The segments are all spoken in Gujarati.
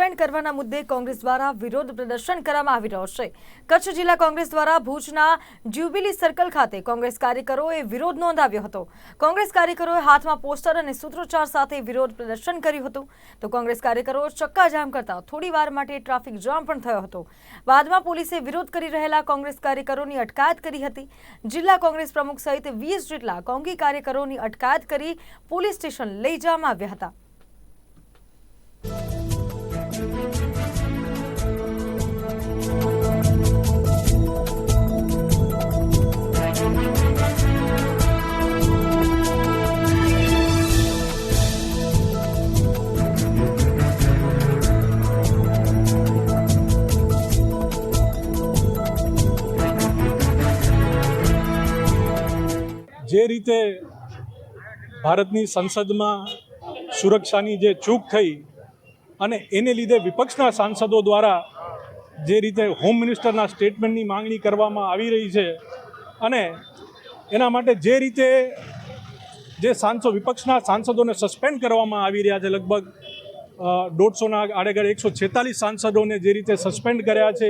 સસ્પેન્ડ કરવાના મુદ્દે કોંગ્રેસ દ્વારા વિરોધ પ્રદર્શન કરવામાં આવી રહ્યો છે। કચ્છ જિલ્લા કોંગ્રેસ દ્વારા ભુજના જ્યુબિલી સર્કલ ખાતે કોંગ્રેસ કાર્યકરોએ વિરોધ નોંધાવ્યો હતો। કોંગ્રેસ કાર્યકરોએ હાથમાં પોસ્ટર અને સૂત્રોચ્ચાર સાથે વિરોધ પ્રદર્શન કર્યું હતું। તો કોંગ્રેસ કાર્યકરો ચક્કાજામ કરતા થોડીવાર માટે ટ્રાફિક જામ પણ થયો હતો। બાદમાં પોલીસે વિરોધ કરી રહેલા કોંગ્રેસ કાર્યકરોની અટકાયત કરી હતી। જિલ્લા કોંગ્રેસ પ્રમુખ સહિત 20 જેટલા કોંગી કાર્યકરોની અટકાયત કરી પોલીસ સ્ટેશન લઈ જવામાં આવ્યા હતા। જે રીતે ભારતની સંસદમાં સુરક્ષાની જે ચૂક થઈ અને એને લીધે વિપક્ષના સાંસદો દ્વારા જે રીતે હોમ મિનિસ્ટરના સ્ટેટમેન્ટની માંગણી કરવામાં આવી રહી છે અને એના માટે જે રીતે જે વિપક્ષના સાંસદોને સસ્પેન્ડ કરવામાં આવી રહ્યા છે, લગભગ 150ના આડેગાડે 146 સાંસદોને જે રીતે સસ્પેન્ડ કર્યા છે,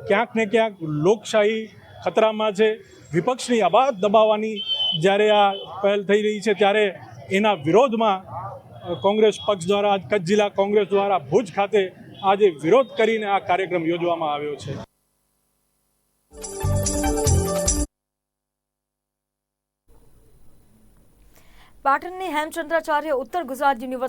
ક્યાંક ને ક્યાંક લોકશાહી ખતરામાં છે। વિપક્ષની અવાજ દબાવવાની જ્યારે આ પહેલ થઈ રહી છે ત્યારે એના વિરોધમાં કોંગ્રેસ પક્ષ દ્વારા કચ્છ જિલ્લા કોંગ્રેસ દ્વારા ભુજ ખાતે આજે વિરોધ કરીને આ કાર્યક્રમ યોજવામાં આવ્યો છે। પાટણની હેમચંદ્રાચાર્ય ઉત્તર ગુજરાત યુનિવર્સિટી